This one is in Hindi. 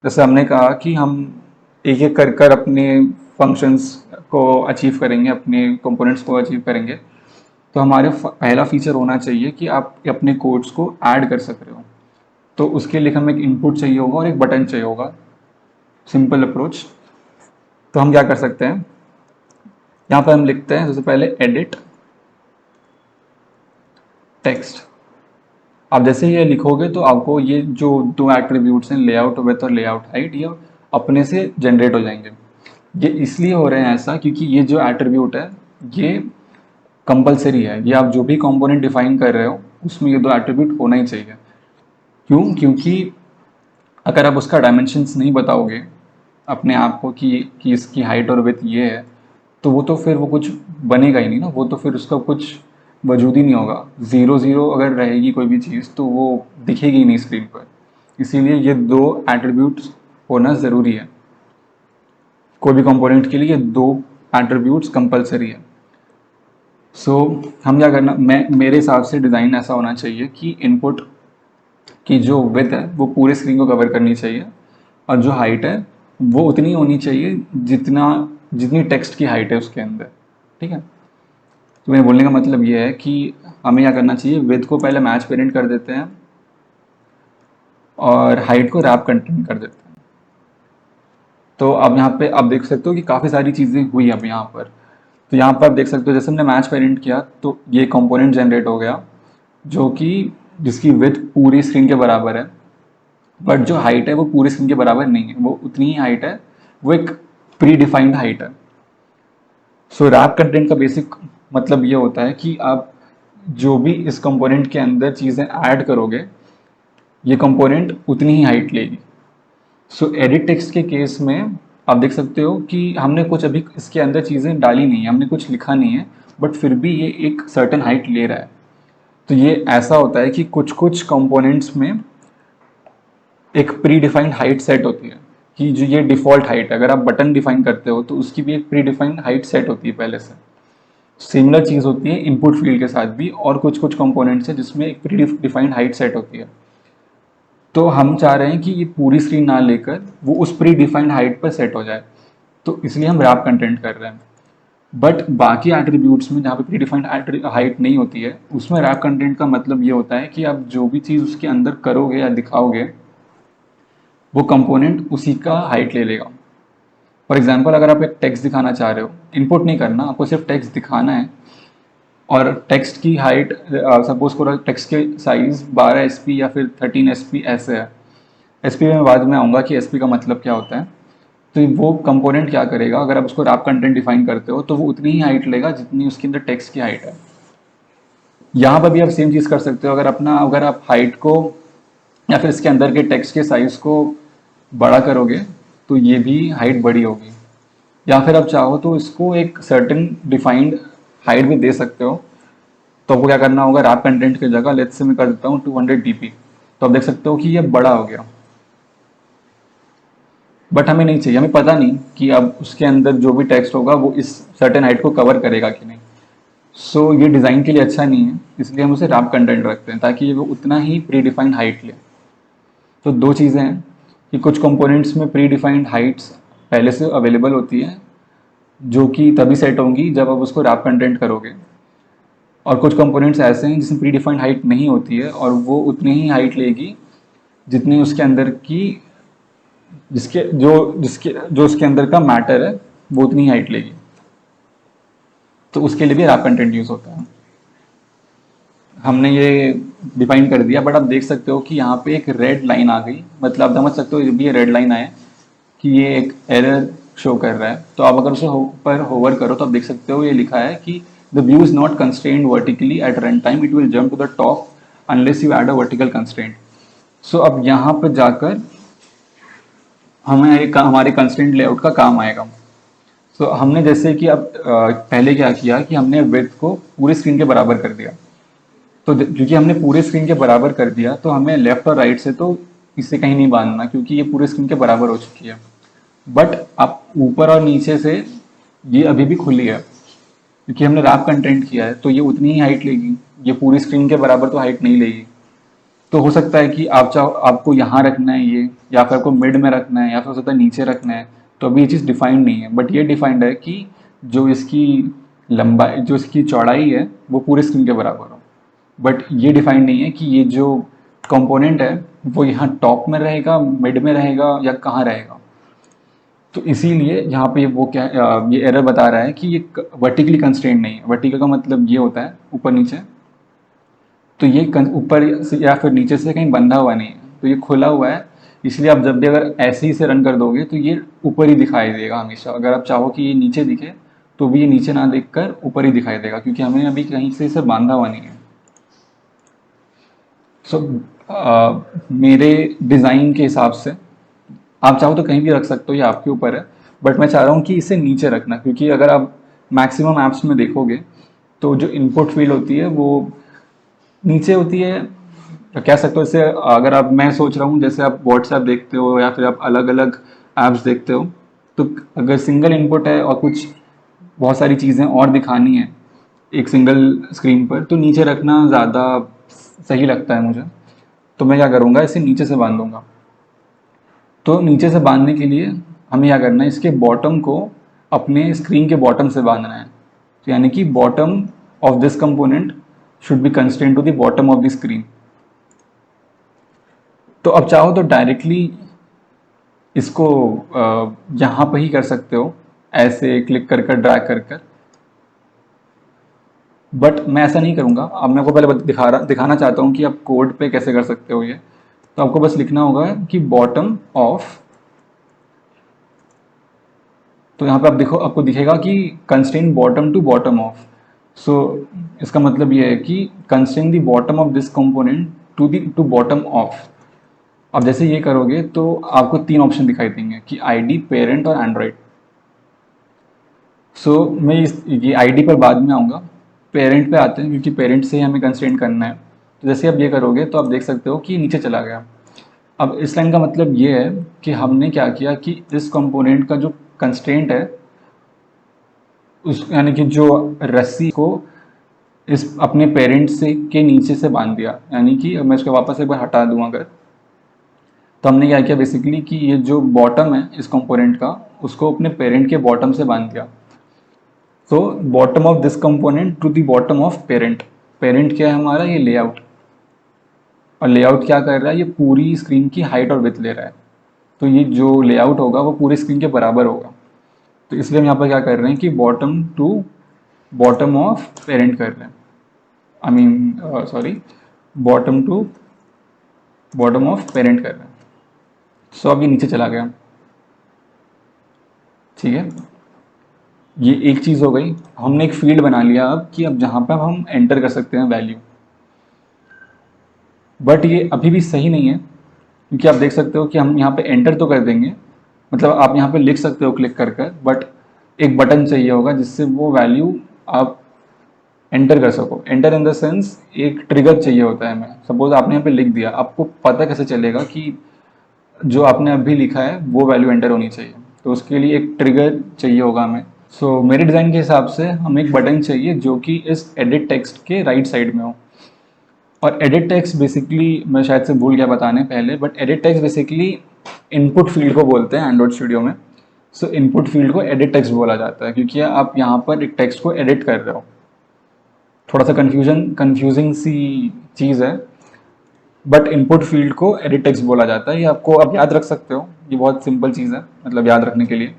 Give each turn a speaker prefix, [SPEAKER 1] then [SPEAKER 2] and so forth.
[SPEAKER 1] जैसे हमने कहा कि हम एक एक कर कर अपने फंक्शंस को अचीव करेंगे, अपने कंपोनेंट्स को अचीव करेंगे। तो हमारे पहला फीचर होना चाहिए कि आप अपने कोड्स को ऐड कर सक रहे हो। तो उसके लिए हमें एक इनपुट चाहिए होगा और एक बटन चाहिए होगा। Simple approach. तो हम क्या कर सकते हैं, यहाँ पर हम लिखते हैं सबसे पहले एडिट टेक्स्ट। आप जैसे ही ये लिखोगे तो आपको ये जो दो एट्रीब्यूट्स हैं, लेआउट विड्थ और लेआउट हाइट, ये अपने से जनरेट हो जाएंगे। ये इसलिए हो रहे हैं ऐसा क्योंकि ये जो एट्रीब्यूट है ये कंपलसरी है। ये आप जो भी कंपोनेंट डिफाइन कर रहे हो उसमें ये दो एट्रीब्यूट होना ही चाहिए। क्यों? क्योंकि अगर आप उसका डायमेंशंस नहीं बताओगे अपने आप को कि इसकी हाइट और विड्थ ये है, तो वो तो फिर वो कुछ बनेगा ही नहीं ना। वो तो फिर उसका कुछ वजूद ही नहीं होगा। ज़ीरो ज़ीरो अगर रहेगी कोई भी चीज़ तो वो दिखेगी ही नहीं स्क्रीन पर। इसीलिए ये दो एट्रीब्यूट्स होना ज़रूरी है। कोई भी कंपोनेंट के लिए ये दो एट्रीब्यूट्स कंपलसरी है। सो हम क्या करना, मेरे हिसाब से डिज़ाइन ऐसा होना चाहिए कि इनपुट की जो विड्थ है वो पूरे स्क्रीन को कवर करनी चाहिए, और जो हाइट है वो उतनी होनी चाहिए जितनी टेक्स्ट की हाइट है उसके अंदर। ठीक है। तो मेरे बोलने का मतलब ये है कि हमें क्या करना चाहिए, विड्थ को पहले मैच पेरेंट कर देते हैं और हाइट को रैप कंटेंट कर देते हैं। तो अब यहाँ पे आप देख सकते हो कि काफ़ी सारी चीज़ें हुई अब यहाँ पर। तो यहाँ पर आप देख सकते हो जैसे हमने मैच पेरेंट किया तो ये कंपोनेंट जनरेट हो गया जो कि जिसकी विड्थ पूरी स्क्रीन के बराबर है, बट जो हाइट है वो पूरी स्क्रीन के बराबर नहीं है, वो उतनी ही हाइट है, वो एक प्री डिफाइंड हाइट है। सो रैप कंटेंट का बेसिक मतलब ये होता है कि आप जो भी इस कंपोनेंट के अंदर चीज़ें ऐड करोगे ये कंपोनेंट उतनी ही हाइट लेगी। सो एडिट टेक्स्ट के केस में आप देख सकते हो कि हमने कुछ अभी इसके अंदर चीज़ें डाली नहीं है, हमने कुछ लिखा नहीं है, बट फिर भी ये एक सर्टेन हाइट ले रहा है। तो ये ऐसा होता है कि कुछ कुछ कंपोनेंट्स में एक प्री डिफाइंड हाइट सेट होती है कि जो ये डिफ़ॉल्ट हाइट है। अगर आप बटन डिफाइन करते हो तो उसकी भी एक प्री डिफाइंड हाइट सेट होती है पहले से। सिमिलर चीज़ होती है इनपुट फील्ड के साथ भी, और कुछ कुछ कंपोनेंट्स है जिसमें एक प्री डिफाइंड हाइट सेट होती है। तो हम चाह रहे हैं कि ये पूरी स्क्रीन ना लेकर वो उस प्री डिफाइंड हाइट पर सेट हो जाए, तो इसलिए हम रैप कंटेंट कर रहे हैं। बट बाकी एट्रीब्यूट्स में जहाँ पे प्री डिफाइंड हाइट नहीं होती है उसमें रैप कंटेंट का मतलब ये होता है कि आप जो भी चीज़ उसके अंदर करोगे या दिखाओगे वो कंपोनेंट उसी का हाइट ले लेगा। फॉर एग्जाम्पल अगर आप एक टेक्स्ट दिखाना चाह रहे हो, इनपुट नहीं करना, आपको सिर्फ टेक्स्ट दिखाना है, और टेक्स्ट की हाइट सपोज करो टेक्स्ट के साइज 12 SP या फिर 13 SP ऐसे है। SP में बाद में आऊँगा कि SP का मतलब क्या होता है। तो वो कंपोनेंट क्या करेगा, अगर आप उसको रैप कंटेंट डिफाइन करते हो तो वो उतनी ही हाइट लेगा जितनी उसके अंदर टेक्स्ट की हाइट है। यहाँ पर भी आप सेम चीज़ कर सकते हो। अगर आप हाइट को या फिर इसके अंदर के टेक्स्ट के साइज को बड़ा करोगे तो ये भी हाइट बड़ी होगी। या फिर आप चाहो तो इसको एक सर्टेन डिफाइंड हाइट भी दे सकते हो। तो आपको क्या करना होगा, रैप कंटेंट की जगह लेट्स से मैं कर देता हूँ 200 DP। तो आप देख सकते हो कि ये बड़ा हो गया, बट हमें नहीं चाहिए, हमें पता नहीं कि अब उसके अंदर जो भी टेक्स्ट होगा वो इस सर्टेन हाइट को कवर करेगा कि नहीं। सो ये डिज़ाइन के लिए अच्छा नहीं है, इसलिए हम उसे रैप कंटेंट रखते हैं ताकि वो उतना ही प्री डिफाइंड हाइट ले। तो दो चीज़ें हैं कि कुछ कंपोनेंट्स में प्री डिफाइंड हाइट्स पहले से अवेलेबल होती है जो कि तभी सेट होंगी जब आप उसको रैप कंटेंट करोगे, और कुछ कंपोनेंट्स ऐसे हैं जिसमें प्री डिफाइंड हाइट नहीं होती है और वो उतनी ही हाइट लेगी जितनी उसके अंदर की जिसके जो उसके अंदर का मैटर है वो उतनी हाइट लेगी। तो उसके लिए भी रैप कंटेंट यूज़ होता है। हमने ये डिफाइन कर दिया, बट आप देख सकते हो कि यहाँ पे एक रेड लाइन आ गई। मतलब आप समझ सकते हो जब भी ये रेड लाइन आए कि ये एक एरर शो कर रहा है। तो आप अगर उसे पर होवर करो तो आप देख सकते हो ये लिखा है कि the view is not constrained vertically at run time, it will jump to the top unless you add a vertical constraint. So अब यहाँ पर जाकर हमें एक हमारे कंस्ट्रेंट लेआउट का काम आएगा। सो हमने जैसे कि अब पहले क्या किया कि हमने विड्थ को पूरे स्क्रीन के बराबर कर दिया। तो क्योंकि हमने पूरे स्क्रीन के बराबर कर दिया तो हमें लेफ्ट और राइट से तो इसे कहीं नहीं बांधना, क्योंकि ये पूरे स्क्रीन के बराबर हो चुकी है। बट अब ऊपर और नीचे से ये अभी भी खुली है। क्योंकि हमने रैप कंटेंट किया है तो ये उतनी ही हाइट लेगी, ये पूरी स्क्रीन के बराबर तो हाइट नहीं लेगी। तो हो सकता है कि आप चाहो आपको यहाँ रखना है ये, या फिर आपको मिड में रखना है, या फिर हो सकता है नीचे रखना है। तो अभी ये चीज़ डिफाइंड नहीं है, बट ये डिफाइंड है कि जो इसकी लंबाई, जो इसकी चौड़ाई है वो पूरे स्क्रीन के बराबर हो। बट ये डिफाइंड नहीं है कि ये जो कंपोनेंट है वो यहाँ टॉप में रहेगा, मिड में रहेगा, या कहाँ रहेगा। तो इसीलिए यहाँ पे वो क्या ये एरर बता रहा है कि ये वर्टिकली कंस्ट्रेंट नहीं है। वर्टिकल का मतलब ये होता है ऊपर नीचे, तो ये ऊपर से या फिर नीचे से कहीं बंधा हुआ नहीं है, तो ये खुला हुआ है। इसलिए आप जब भी अगर ऐसे ही से रन कर दोगे तो ये ऊपर ही दिखाई देगा हमेशा। अगर आप चाहो कि ये नीचे दिखे तो भी ये नीचे ना दिखकर ऊपर ही दिखाई देगा, क्योंकि हमें अभी कहीं से इसे बांधा हुआ नहीं है। सो मेरे डिज़ाइन के हिसाब से आप चाहो तो कहीं भी रख सकते हो, ये आपके ऊपर है। बट मैं चाह रहा हूँ कि इसे नीचे रखना, क्योंकि अगर आप मैक्सिमम ऐप्स में देखोगे तो जो इनपुट फील्ड होती है वो नीचे होती है। तो कह सकते हो, जैसे अगर आप, मैं सोच रहा हूँ जैसे आप व्हाट्सएप देखते हो या फिर आप अलग अलग ऐप्स देखते हो, तो अगर सिंगल इनपुट है और कुछ बहुत सारी चीज़ें और दिखानी है एक सिंगल स्क्रीन पर, तो नीचे रखना ज़्यादा सही लगता है मुझे। तो मैं क्या करूँगा, इसे नीचे से बांध दूंगा। तो नीचे से बांधने के लिए हमें क्या करना है, इसके बॉटम को अपने स्क्रीन के बॉटम से बांधना है। तो यानी कि bottom of this component should be constraint to the bottom of the screen. तो अब चाहो तो डायरेक्टली इसको यहाँ पर ही कर सकते हो, ऐसे क्लिक कर कर ड्रैग कर कर। बट मैं ऐसा नहीं करूँगा। अब मैं आपको पहले दिखाना चाहता हूँ कि आप कोड पे कैसे कर सकते हो ये। तो आपको बस लिखना होगा कि बॉटम ऑफ, तो यहाँ पे आप देखो, आपको दिखेगा कि constrain bottom to bottom of. So इसका मतलब ये है कि constrain the bottom of this component to bottom of. अब जैसे ये करोगे तो आपको तीन ऑप्शन दिखाई देंगे कि आईडी, पेरेंट और एंड्रॉयड। सो मैं ये आईडी पर बाद में आऊँगा, पेरेंट पे आते हैं क्योंकि पेरेंट से ही हमें कंस्ट्रेंट करना है। तो जैसे आप ये करोगे तो आप देख सकते हो कि नीचे चला गया। अब इस लाइन का मतलब ये है कि हमने क्या किया कि इस कंपोनेंट का जो कंस्ट्रेंट है उस, यानी कि जो रस्सी को इस अपने पेरेंट से के नीचे से बांध दिया। यानी कि मैं इसको वापस एक बार हटा दूँ अगर, तो हमने क्या किया बेसिकली कि ये जो बॉटम है इस कंपोनेंट का, उसको अपने पेरेंट के बॉटम से बांध दिया। तो bottom of this component to the bottom of parent. Parent क्या है हमारा, ये लेआउट। और लेआउट क्या कर रहा है, ये पूरी स्क्रीन की हाइट और विड्थ ले रहा है। तो ये जो लेआउट होगा वो पूरी स्क्रीन के बराबर होगा। तो इसलिए हम यहाँ पर क्या कर रहे हैं कि bottom to bottom of parent कर रहे हैं। I mean sorry, bottom to bottom of parent कर रहे हैं। सो अब ये नीचे चला गया। ठीक है, ये एक चीज़ हो गई। हमने एक फील्ड बना लिया अब कि अब जहाँ पर हम एंटर कर सकते हैं वैल्यू। बट ये अभी भी सही नहीं है, क्योंकि आप देख सकते हो कि हम यहाँ पे एंटर तो कर देंगे, मतलब आप यहाँ पे लिख सकते हो क्लिक कर कर, बट एक बटन चाहिए होगा जिससे वो वैल्यू आप एंटर कर सको। एंटर इन द सेंस एक ट्रिगर चाहिए होता है हमें। सपोज आपने यहाँ पे लिख दिया, आपको पता कैसे चलेगा कि जो आपने अभी लिखा है वो वैल्यू एंटर होनी चाहिए। तो उसके लिए एक ट्रिगर चाहिए होगा हमें। सो मेरे डिज़ाइन के हिसाब से हमें एक बटन चाहिए जो कि इस एडिट टेक्स्ट के राइट साइड में हो। और एडिट टेक्स्ट बेसिकली, मैं शायद से भूल गया बताने पहले, but edit text basically input field को बोलते हैं एंड्रॉइड स्टूडियो में। सो इनपुट फील्ड को एडिट टेक्स्ट बोला जाता है, क्योंकि आप यहाँ पर एक टेक्स्ट को एडिट कर रहे हो। थोड़ा सा कंफ्यूजिंग सी चीज़ है, बट इनपुट फील्ड को एडिट टेक्स्ट बोला जाता है। ये आपको आप याद रख सकते हो, ये बहुत सिंपल चीज़ है मतलब याद रखने के लिए।